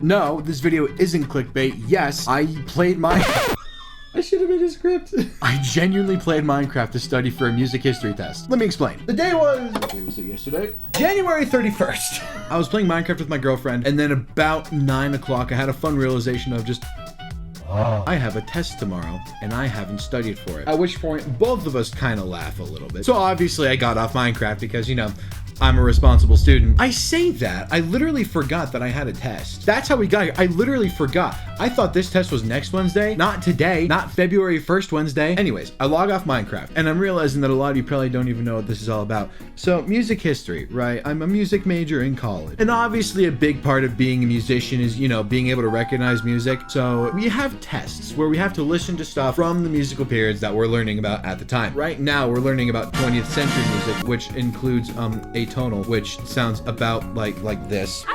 No, this video isn't clickbait. Yes, I played Minecraft. I should have made a script. I genuinely played Minecraft to study for a music history test. Let me explain. The day was, yesterday? January 31st. I was playing Minecraft with my girlfriend, and then about 9 o'clock, I had a fun realization of just, I have a test tomorrow, and I haven't studied for it. At which point, both of us kind of laugh a little bit. So obviously, I got off Minecraft because, you know, I'm a responsible student. I say that. I literally forgot that I had a test. That's how we got here. I literally forgot. I thought this test was next Wednesday, not today, not February 1st Wednesday. Anyways, I log off Minecraft, and I'm realizing that a lot of you probably don't even know what this is all about. So, music history, right? I'm a music major in college. And obviously a big part of being a musician is, you know, being able to recognize music. So, we have tests where we have to listen to stuff from the musical periods that we're learning about at the time. Right now, we're learning about 20th century music, which includes atonal, which sounds about like this.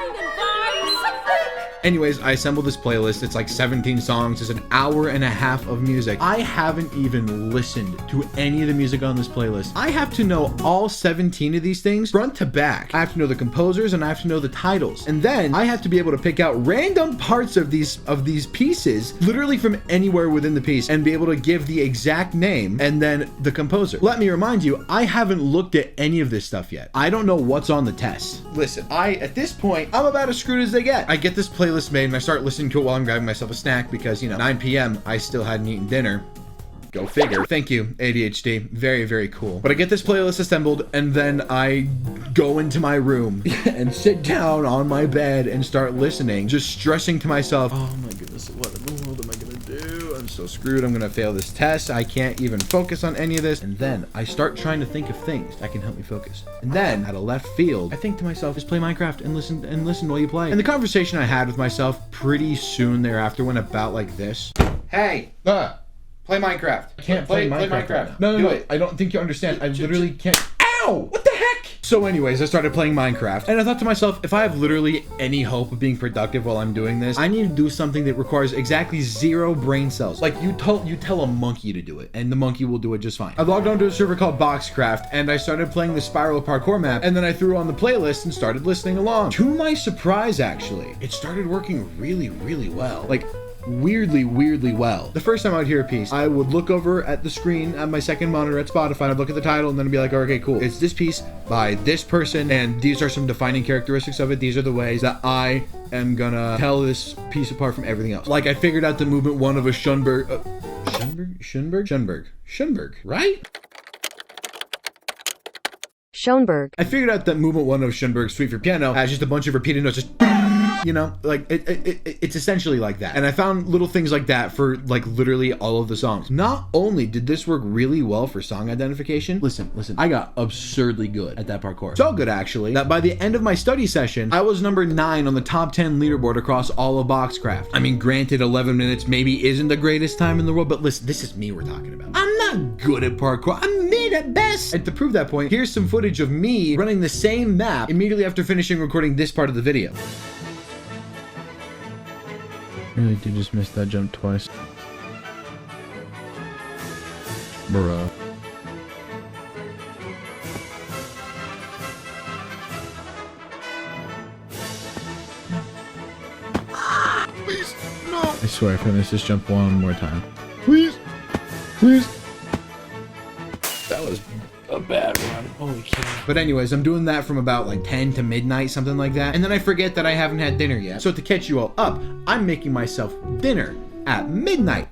Anyways, I assembled this playlist. It's like 17 songs. It's an hour and a half of music. I haven't even listened to any of the music on this playlist. I have to know all 17 of these things front to back. I have to know the composers and I have to know the titles. And then I have to be able to pick out random parts of these pieces, literally from anywhere within the piece, and be able to give the exact name and then the composer. Let me remind you, I haven't looked at any of this stuff yet. I don't know what's on the test. Listen, at this point, I'm about as screwed as they get. I get this playlist made and I start listening to it while I'm grabbing myself a snack because, you know, 9 p.m. I still hadn't eaten dinner. Go figure. Thank you, ADHD. Very, very cool. But I get this playlist assembled and then I go into my room and sit down on my bed and start listening, just stressing to myself, oh my goodness, what in the world am I gonna do? I'm so screwed. I'm gonna fail this test. I can't even focus on any of this. And then I start trying to think of things that can help me focus. And then out of left field, I think to myself, just play Minecraft and listen while you play. And the conversation I had with myself pretty soon thereafter went about like this. Hey, play Minecraft. I can't play Minecraft. No. I don't think you understand. I literally can't. Ow! What the heck? So anyways, I started playing Minecraft and I thought to myself, if I have literally any hope of being productive while I'm doing this, I need to do something that requires exactly 0 brain cells. Like you tell a monkey to do it and the monkey will do it just fine. I logged onto a server called Boxcraft and I started playing the Spiral parkour map and then I threw on the playlist and started listening along. To my surprise, actually, it started working really, really well. Like, weirdly well. The first time I would hear a piece, I would look over at the screen at my second monitor at Spotify, I'd look at the title and then I'd be like, okay, cool. It's this piece by this person and these are some defining characteristics of it. These are the ways that I am gonna tell this piece apart from everything else. Like I figured out the movement 1 of a Schoenberg, right? Schoenberg. I figured out that movement 1 of Schoenberg's Suite for Piano has just a bunch of repeated notes, just, you know, like it's essentially like that. And I found little things like that for like literally all of the songs. Not only did this work really well for song identification, listen, I got absurdly good at that parkour. So good actually, that by the end of my study session, I was number 9 on the top 10 leaderboard across all of Boxcraft. I mean, granted, 11 minutes maybe isn't the greatest time in the world, but listen, this is me we're talking about. I'm not good at parkour. I'm mid at best. And to prove that point, here's some footage of me running the same map immediately after finishing recording this part of the video. Really did just miss that jump twice. Bruh. Please, no. I swear, if I miss this jump one more time. Please. That was a bad one. Holy cow. But anyways, I'm doing that from about like 10 to midnight, something like that. And then I forget that I haven't had dinner yet. So to catch you all up, I'm making myself dinner at midnight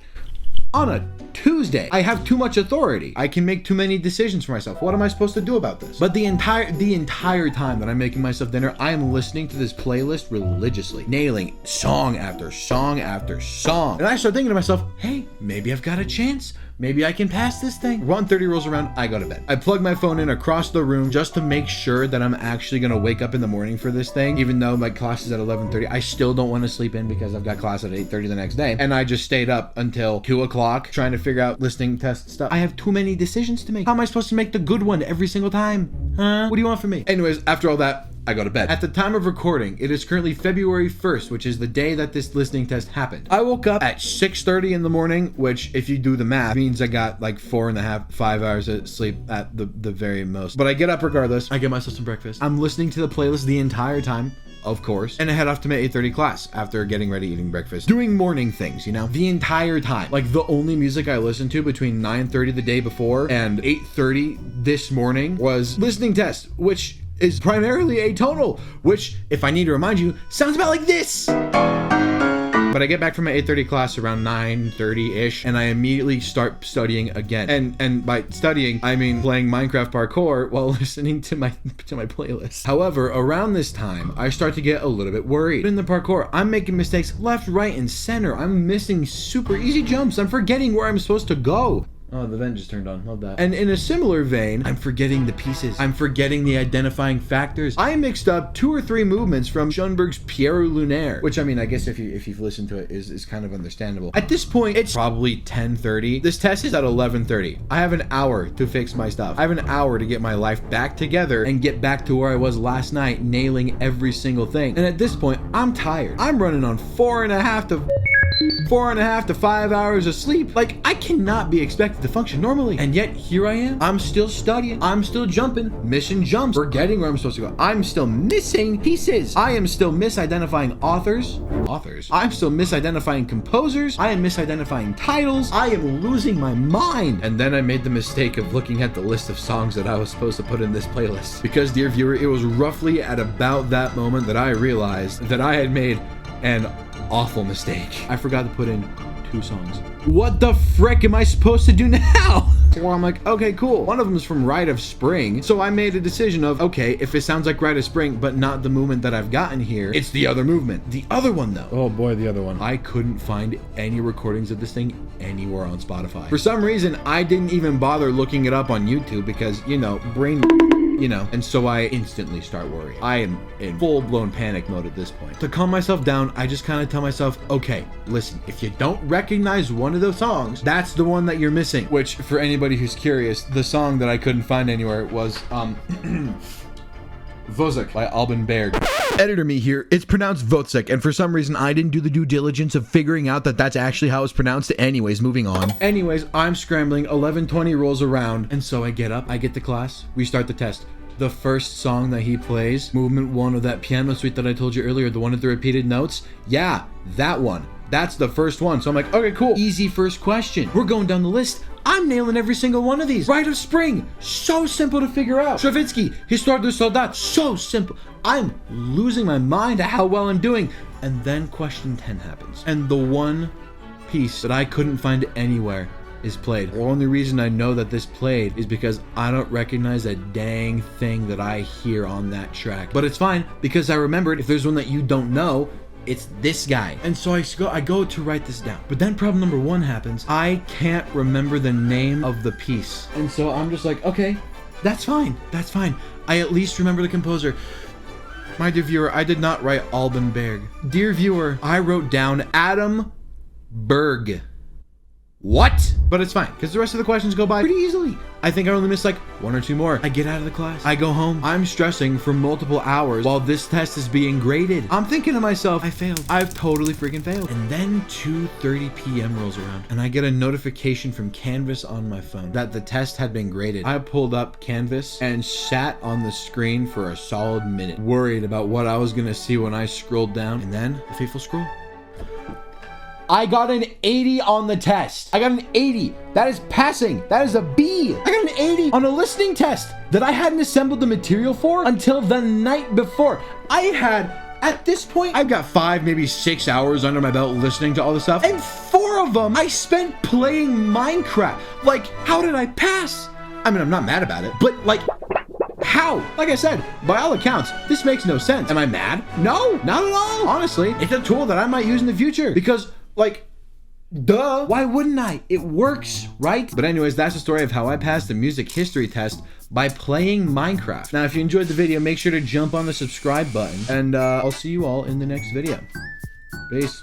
on a Tuesday. I have too much authority. I can make too many decisions for myself. What am I supposed to do about this? But the entire time that I'm making myself dinner, I am listening to this playlist religiously, nailing song after song after song. And I start thinking to myself, hey, maybe I've got a chance. Maybe I can pass this thing. 1:30 rolls around, I go to bed. I plug my phone in across the room just to make sure that I'm actually gonna wake up in the morning for this thing. Even though my class is at 11:30, I still don't want to sleep in because I've got class at 8:30 the next day. And I just stayed up until 2 o'clock trying to figure out listening test stuff. I have too many decisions to make. How am I supposed to make the good one every single time? Huh? What do you want from me? Anyways, after all that, I go to bed. At the time of recording, it is currently February 1st, which is the day that this listening test happened. I woke up at 6:30 in the morning, which if you do the math, means I got like 4.5-5 hours of sleep at the very most. But I get up regardless. I get myself some breakfast. I'm listening to the playlist the entire time. of course, and I head off to my 8:30 class after getting ready, eating breakfast, doing morning things, you know, the entire time. Like, the only music I listened to between 9:30 the day before and 8:30 this morning was listening test, which is primarily atonal, which, if I need to remind you, sounds about like this. But I get back from my 8:30 class around 9:30-ish, and I immediately start studying again. And by studying, I mean playing Minecraft Parkour while listening to my playlist. However, around this time, I start to get a little bit worried. In the parkour, I'm making mistakes left, right, and center. I'm missing super easy jumps. I'm forgetting where I'm supposed to go. Oh, the vent just turned on. Love that. And in a similar vein, I'm forgetting the pieces. I'm forgetting the identifying factors. I mixed up 2 or 3 movements from Schoenberg's Pierrot Lunaire, which, I mean, I guess if you've listened to it is kind of understandable. At this point, it's probably 10:30. This test is at 11:30. I have an hour to fix my stuff. I have an hour to get my life back together and get back to where I was last night, nailing every single thing. And at this point, I'm tired. I'm running on 4.5 to 5 hours of sleep. Like, I cannot be expected to function normally. And yet, here I am. I'm still studying. I'm still jumping, missing jumps, forgetting where I'm supposed to go. I'm still missing pieces. I am still misidentifying authors. I'm still misidentifying composers. I am misidentifying titles. I am losing my mind. And then I made the mistake of looking at the list of songs that I was supposed to put in this playlist. Because, dear viewer, it was roughly at about that moment that I realized that I had made an awful mistake. I forgot to put in 2 songs. What the frick am I supposed to do now? Well, I'm like, okay, cool. One of them is from Rite of Spring. So I made a decision of, okay, if it sounds like Rite of Spring, but not the movement that I've gotten here, it's the other movement. The other one, though. Oh boy, the other one. I couldn't find any recordings of this thing anywhere on Spotify. For some reason, I didn't even bother looking it up on YouTube because, you know, brain... You know, and so I instantly start worrying. I am in full-blown panic mode at this point. To calm myself down, I just kind of tell myself, okay, listen, if you don't recognize one of those songs, that's the one that you're missing. Which, for anybody who's curious, the song that I couldn't find anywhere was, Vozek by Alban Berg. Editor me here, it's pronounced Vozek, and for some reason I didn't do the due diligence of figuring out that that's actually how it's pronounced. Anyways, moving on. Anyways, I'm scrambling, 11:20 rolls around, and so I get up, I get to class, we start the test. The first song that he plays, movement 1 of that piano suite that I told you earlier, the one with the repeated notes, yeah, that one. That's the first one. So I'm like, okay, cool. Easy first question. We're going down the list. I'm nailing every single one of these. Rite of Spring, so simple to figure out. Stravinsky, Histoire du Soldat, so simple. I'm losing my mind at how well I'm doing. And then question 10 happens. And the one piece that I couldn't find anywhere is played. The only reason I know that this played is because I don't recognize a dang thing that I hear on that track. But it's fine, because I remembered if there's one that you don't know, it's this guy. And so I go to write this down. But then problem number 1 happens. I can't remember the name of the piece. And so I'm just like, okay, that's fine. That's fine. I at least remember the composer. My dear viewer, I did not write Alban Berg. Dear viewer, I wrote down Adam Berg. What? But it's fine, because the rest of the questions go by pretty easily. I think I only missed like 1 or 2 more. I get out of the class. I go home. I'm stressing for multiple hours while this test is being graded. I'm thinking to myself, I failed. I've totally freaking failed. And then 2:30 p.m. rolls around, and I get a notification from Canvas on my phone that the test had been graded. I pulled up Canvas and sat on the screen for a solid minute, worried about what I was gonna see when I scrolled down. And then the fateful scroll. I got an 80 on the test. I got an 80. That is passing. That is a B. I got an 80 on a listening test that I hadn't assembled the material for until the night before. At this point, I've got 5, maybe 6 hours under my belt listening to all this stuff. And 4 of them I spent playing Minecraft. Like, how did I pass? I mean, I'm not mad about it, but like, how? Like I said, by all accounts, this makes no sense. Am I mad? No, not at all. Honestly, it's a tool that I might use in the future because, like, duh, why wouldn't I? It works, right? But anyways, that's the story of how I passed the music history test by playing Minecraft. Now, if you enjoyed the video, make sure to jump on the subscribe button, and I'll see you all in the next video. Peace.